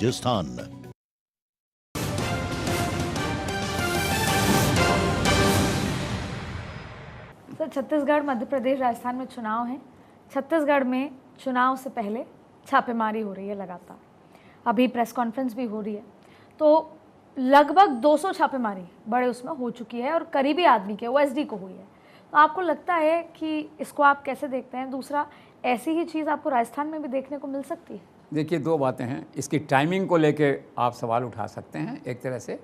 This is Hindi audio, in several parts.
राजस्थान। सर, छत्तीसगढ़, मध्य प्रदेश, राजस्थान में चुनाव हैं। छत्तीसगढ़ में चुनाव से पहले छापेमारी हो रही है लगातार, अभी प्रेस कॉन्फ्रेंस भी हो रही है, तो लगभग 200 छापेमारी बड़े उसमें हो चुकी है और करीबी आदमी के ओएसडी को हुई है। तो आपको लगता है कि इसको आप कैसे देखते हैं? दूसरा, ऐसी ही चीज़ आपको राजस्थान में भी देखने को मिल सकती है? देखिए, दो बातें हैं। इसकी टाइमिंग को लेके आप सवाल उठा सकते हैं। एक तरह से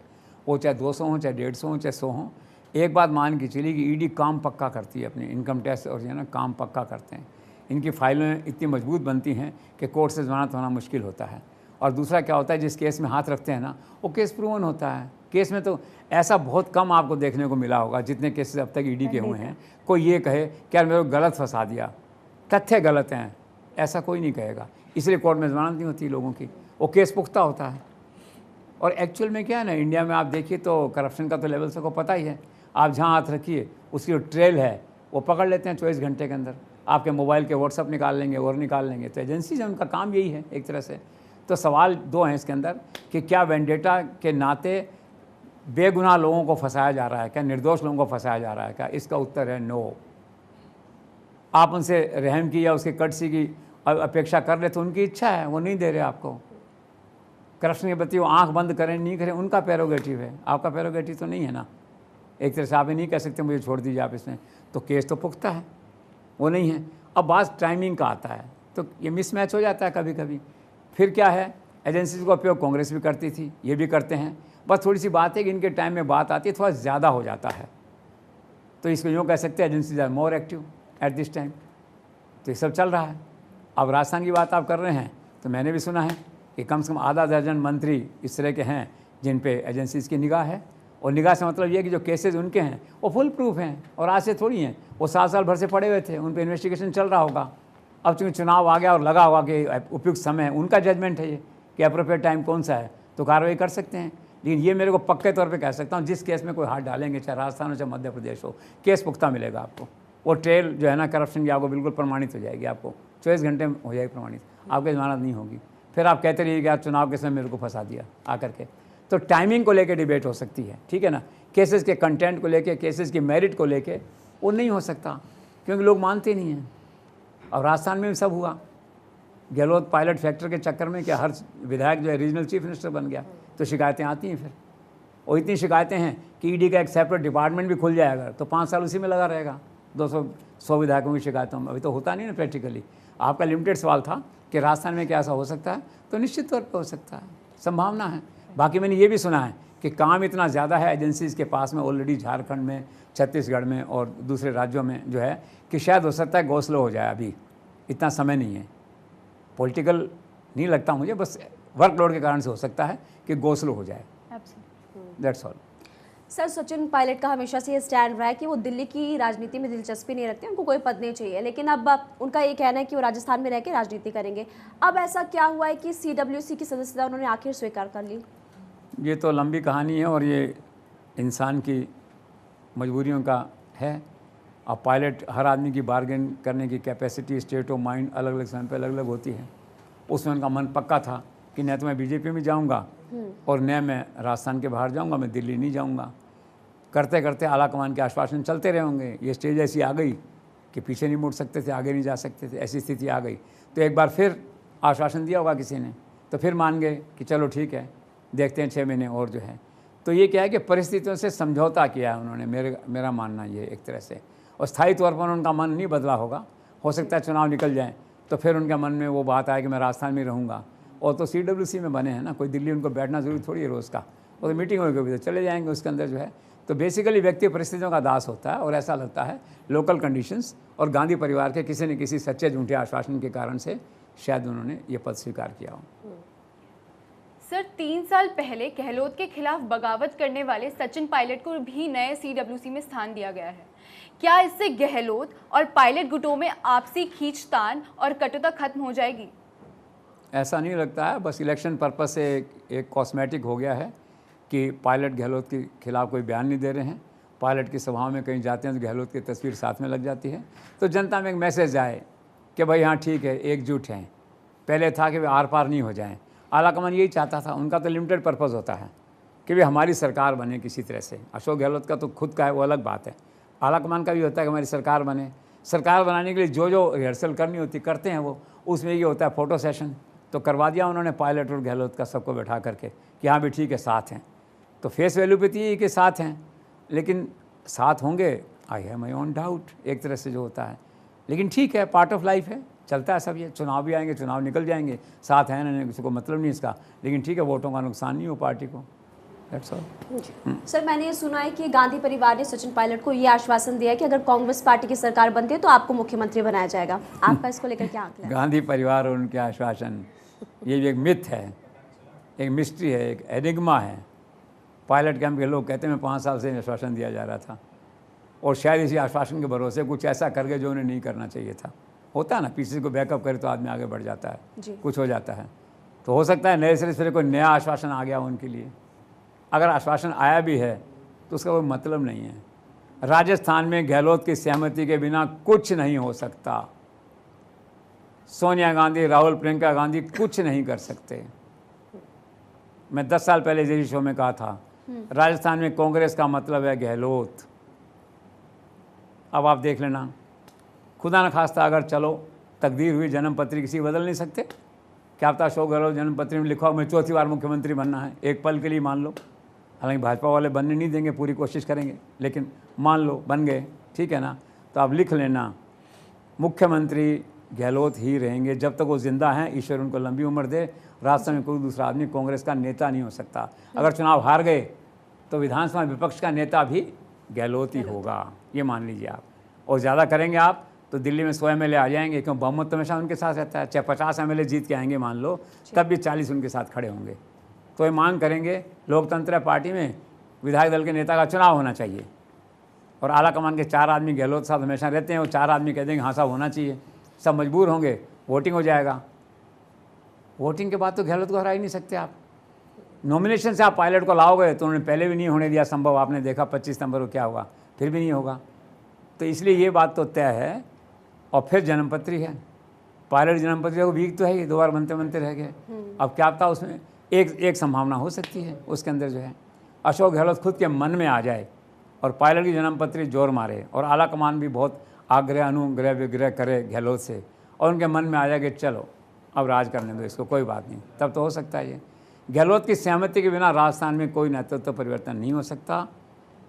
वो चाहे 200 हो, चाहे 150 हो, चाहे 100 हो, एक बात मान के चलिए कि ईडी काम पक्का करती है, अपने इनकम टैक्स और जो है ना काम पक्का करते हैं। इनकी फाइलें इतनी मजबूत बनती हैं कि कोर्ट से ज़मानत होना मुश्किल होता है। और दूसरा क्या होता है, जिस केस में हाथ रखते हैं ना, वो केस प्रूवन होता है। केस में तो ऐसा बहुत कम आपको देखने को मिला होगा, जितने केसेस अब तक ईडी के हुए हैं, कोई ये कहे कि यार मेरे को गलत फंसा दिया, तथ्य गलत हैं, ऐसा कोई नहीं कहेगा। इसलिए कोर्ट में ज़मानत नहीं होती लोगों की, वो केस पुख्ता होता है। और एक्चुअल में क्या है ना, इंडिया में आप देखिए तो करप्शन का तो लेवल सबको पता ही है। आप जहाँ हाथ रखिए उसकी जो ट्रेल है वो पकड़ लेते हैं 24 घंटे के अंदर। आपके मोबाइल के व्हाट्सअप निकाल लेंगे और निकाल लेंगे। तो एजेंसीज हैं, उनका काम यही है एक तरह से। तो सवाल दो हैं इसके अंदर कि क्या वेंडेटा के नाते बेगुनाह लोगों को फंसाया जा रहा है, क्या निर्दोष लोगों को फंसाया जा रहा है? क्या इसका उत्तर है नो। आप उनसे रहम की या उसकी कटसी की अपेक्षा कर रहे तो उनकी इच्छा है, वो नहीं दे रहे आपको। करप्शन के प्रति वो आंख बंद करें नहीं करें उनका प्रेरोगेटिव है, आपका प्रेरोगेटिव तो नहीं है ना। एक तरह से आप ही नहीं कह सकते मुझे छोड़ दीजिए आप इसमें, तो केस तो पुख्ता है, वो नहीं है। अब बात टाइमिंग का आता है तो ये मिसमैच हो जाता है कभी कभी। फिर क्या है, एजेंसीज का उपयोग कांग्रेस भी करती थी, ये भी करते हैं। बस थोड़ी सी बात है कि इनके टाइम में बात आती है थोड़ा ज़्यादा हो जाता है, तो इसको यूँ कह सकते हैं agencies are more active at this time. तो ये सब चल रहा है। अब राजस्थान की बात आप कर रहे हैं तो मैंने भी सुना है कि कम से कम आधा दर्जन मंत्री इस तरह के हैं जिन पे एजेंसीज की निगाह है। और निगाह से मतलब ये कि जो केसेस उनके हैं वो फुल प्रूफ हैं और आज से थोड़ी हैं, वो 7 साल भर से पड़े हुए थे, उन पर इन्वेस्टिगेशन चल रहा होगा। अब चूँकि चुनाव आ गया और लगा होगा कि उपयुक्त समय है, उनका जजमेंट है ये कि अप्रोप्रिएट टाइम कौन सा है, तो कार्रवाई कर सकते हैं। लेकिन ये मेरे को पक्के तौर पे कह सकता हूँ, जिस केस में कोई हाथ डालेंगे, चाहे राजस्थान हो चाहे मध्य प्रदेश हो, केस पुख्ता मिलेगा आपको। वो ट्रेल जो है ना करप्शन की आपको बिल्कुल प्रमाणित हो जाएगी, आपको 24 घंटे में हो जाएगी प्रमाणित, आपकी जमानत नहीं होगी। फिर आप कहते रहिए कि यार चुनाव के समय मेरे को फंसा दिया आकर के। तो टाइमिंग को लेकर डिबेट हो सकती है, ठीक है ना। केसेस के कंटेंट को लेके, केसेस की मेरिट को लेके वो नहीं हो सकता, क्योंकि लोग मानते नहीं हैं। और राजस्थान में भी सब हुआ। गहलोत पायलट फैक्टर के चक्कर में क्या हर विधायक जो है रीजनल चीफ मिनिस्टर बन गया, तो शिकायतें आती हैं फिर। और इतनी शिकायतें हैं कि ईडी का एक सेपरेट डिपार्टमेंट भी खुल जाएगा तो 5 साल उसी में लगा रहेगा, 100 विधायकों की शिकायतों में। अभी तो होता नहीं ना प्रैक्टिकली। आपका लिमिटेड सवाल था कि राजस्थान में क्या ऐसा हो सकता है, तो निश्चित तौर पर हो सकता है, संभावना है। बाकी मैंने ये भी सुना है कि काम इतना ज़्यादा है एजेंसीज़ के पास में ऑलरेडी, झारखंड में, छत्तीसगढ़ में और दूसरे राज्यों में जो है, कि शायद हो सकता है गो स्लो हो जाए। अभी इतना समय नहीं है, पॉलिटिकल नहीं लगता मुझे, बस वर्कलोड के कारण से हो सकता है कि गो स्लो हो जाए। That's all. Sir, Sachin Pilot का हमेशा से ये स्टैंड रहा है कि वो दिल्ली की राजनीति में दिलचस्पी नहीं रखते, उनको कोई पद नहीं चाहिए। लेकिन अब उनका ये कहना है कि वो राजस्थान में रह के राजनीति करेंगे। अब ऐसा क्या हुआ है कि CWC की सदस्यता उन्होंने आखिर स्वीकार कर ली? ये तो लंबी कहानी है और ये इंसान की मजबूरियों का है। अब पायलट, हर आदमी की बार्गेन करने की कैपेसिटी, स्टेट ऑफ माइंड अलग अलग समय पर अलग अलग होती है। उसमें उनका मन पक्का था कि न तो मैं बीजेपी में जाऊंगा और न मैं राजस्थान के बाहर जाऊंगा, मैं दिल्ली नहीं जाऊंगा। करते करते आला कमान के आश्वासन चलते रहे होंगे। ये स्टेज ऐसी आ गई कि पीछे नहीं मुड़ सकते थे, आगे नहीं जा सकते थे, ऐसी स्थिति आ गई। तो एक बार फिर आश्वासन दिया होगा किसी ने, तो फिर मान गए कि चलो ठीक है, देखते हैं 6 महीने और जो है। तो ये क्या है कि परिस्थितियों से समझौता किया है उन्होंने, मेरा मानना ये एक तरह से। और स्थायी तौर पर उनका मन नहीं बदला होगा। हो सकता है चुनाव निकल जाए तो फिर उनके मन में वो बात आए कि मैं राजस्थान में रहूँगा। और तो CWC में बने हैं ना, कोई दिल्ली उनको बैठना जरूरी थोड़ी है रोज़ का। और तो मीटिंग होगी तो चले जाएंगे उसके अंदर जो है। तो बेसिकली व्यक्ति परिस्थितियों का दास होता है और ऐसा लगता है लोकल कंडीशंस और गांधी परिवार के किसी न किसी सच्चे झूठे आश्वासन के कारण से शायद उन्होंने ये पद स्वीकार किया हो। सर, 3 साल पहले गहलोत के खिलाफ बगावत करने वाले सचिन पायलट को भी नए CWC में स्थान दिया गया है। क्या इससे गहलोत और पायलट गुटों में आपसी खींचतान और कटुता खत्म हो जाएगी? ऐसा नहीं लगता है, बस इलेक्शन पर्पस से एक कॉस्मेटिक हो गया है कि पायलट गहलोत के खिलाफ कोई बयान नहीं दे रहे हैं। पायलट की सभाओं में कहीं जाते हैं तो गहलोत की तस्वीर साथ में लग जाती है, तो जनता में एक मैसेज आए कि भाई हाँ ठीक है, एकजुट हैं। पहले था कि वे आर पार नहीं हो जाएं, आलाकमान यही चाहता था, उनका तो लिमिटेड पर्पज़ होता है कि भी हमारी सरकार बने किसी तरह से। अशोक गहलोत का तो खुद का है, वो अलग बात है। आलाकमान का भी होता है कि हमारी सरकार बने। सरकार बनाने के लिए जो जो रिहर्सल करनी होती करते हैं वो, उसमें ये होता है फ़ोटो सेशन, तो करवा दिया उन्होंने पायलट और गहलोत का सबको बैठा करके कि हाँ भी ठीक है साथ हैं। तो फेस वैल्यू पे तो ये कि साथ हैं, लेकिन साथ होंगे I have my own doubt एक तरह से जो होता है। लेकिन ठीक है, पार्ट ऑफ लाइफ है, चलता है सब। ये चुनाव भी आएंगे, चुनाव निकल जाएंगे, साथ हैं ना, किसी को मतलब नहीं इसका, लेकिन ठीक है, वोटों का नुकसान नहीं हो पार्टी को। That's all. सर, मैंने ये सुना है कि गांधी परिवार ने सचिन पायलट को ये आश्वासन दिया है कि अगर कांग्रेस पार्टी की सरकार बनती है तो आपको मुख्यमंत्री बनाया जाएगा। आपका इसको लेकर क्या आंकड़ा है? गांधी परिवार और उनके आश्वासन, ये भी एक मिथ है, एक मिस्ट्री है, एक एनिग्मा है। पायलट कैंप के लोग कहते हैं मैं 5 साल से आश्वासन दिया जा रहा था, और शायद इसी आश्वासन के भरोसे कुछ ऐसा कर गए जो उन्हें नहीं करना चाहिए था। होता है ना, पीछे को बैकअप करे तो आदमी आगे बढ़ जाता है, कुछ हो जाता है। तो हो सकता है नए सिरे से कोई नया आश्वासन आ गया उनके लिए। अगर आश्वासन आया भी है तो उसका कोई मतलब नहीं है। राजस्थान में गहलोत की सहमति के बिना कुछ नहीं हो सकता। सोनिया गांधी, राहुल, प्रियंका गांधी कुछ नहीं कर सकते। मैं 10 साल पहले इसी शो में कहा था, राजस्थान में कांग्रेस का मतलब है गहलोत। अब आप देख लेना, खुदा न खास्ता अगर चलो तकदीर हुई, जन्म पत्री किसी बदल नहीं सकते। क्या पता अशोक गहलोत जन्म पत्री में लिखा हो मैं चौथी बार मुख्यमंत्री बनना है, एक पल के लिए मान लो। हालांकि भाजपा वाले बनने नहीं देंगे, पूरी कोशिश करेंगे, लेकिन मान लो बन गए, ठीक है ना। तो आप लिख लेना, मुख्यमंत्री गहलोत ही रहेंगे जब तक वो जिंदा हैं। ईश्वर उनको लंबी उम्र दे। राजस्थान में कोई दूसरा आदमी कांग्रेस का नेता नहीं हो सकता। अगर चुनाव हार गए तो विधानसभा विपक्ष का नेता भी गहलोत ही होगा, ये मान लीजिए आप। और ज़्यादा करेंगे आप तो दिल्ली में 100 MLA आ जाएंगे, क्यों बहुमत तो हमेशा उनके साथ रहता है। चाहे 50 MLA जीत के आएंगे मान लो, तब भी 40 उनके साथ खड़े होंगे। तो ये मांग करेंगे लोकतंत्र है, पार्टी में विधायक दल के नेता का चुनाव होना चाहिए, और आला कमान के 4 आदमी गहलोत साथ हमेशा रहते हैं। वो 4 आदमी कह देंगे हाँ साहब होना चाहिए, सब मजबूर होंगे, वोटिंग हो जाएगा। वोटिंग के बाद तो गहलोत को हरा ही नहीं सकते आप। नॉमिनेशन से आप पायलट को लाओगे तो उन्होंने पहले भी नहीं होने दिया संभव, आपने देखा 25 सितंबर को क्या हुआ, फिर भी नहीं होगा। तो इसलिए ये बात तो तय है। और फिर जन्मपत्री है, पायलट जन्मपत्री वो वीक तो है ही, 2 बार बनते बनते रह गए। अब क्या पता उसमें एक संभावना हो सकती है, उसके अंदर जो है अशोक गहलोत खुद के मन में आ जाए और पायलट की जन्मपत्री जोर मारे, और आला कमान भी बहुत आग्रह अनुग्रह विग्रह करे गहलोत से, और उनके मन में आ जाए कि चलो अब राज करने दो इसको, कोई बात नहीं, तब तो हो सकता है ये। गहलोत की सहमति के बिना राजस्थान में कोई नेतृत्व परिवर्तन नहीं हो सकता।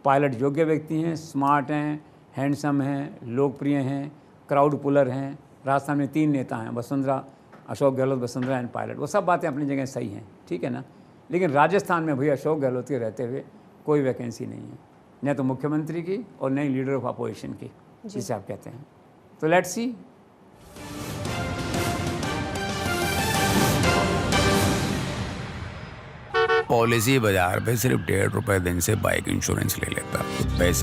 पायलट योग्य व्यक्ति हैं, स्मार्ट हैं, हैंडसम हैं, लोकप्रिय हैं, क्राउड पुलर हैं। राजस्थान में 3 नेता हैं, वसुंधरा, अशोक गहलोत, वसुंधरा एंड पायलट। वो सब बातें अपनी जगह सही हैं, ठीक है ना। लेकिन राजस्थान में भैया अशोक गहलोत के रहते हुए कोई वैकेंसी नहीं है, न तो मुख्यमंत्री की और न ही लीडर ऑफ अपोजिशन की, जिसे आप कहते हैं। तो लेट्स सी। पॉलिसी बाजार पे सिर्फ 1.5 रुपए दिन से बाइक इंश्योरेंस ले लेता, पैसे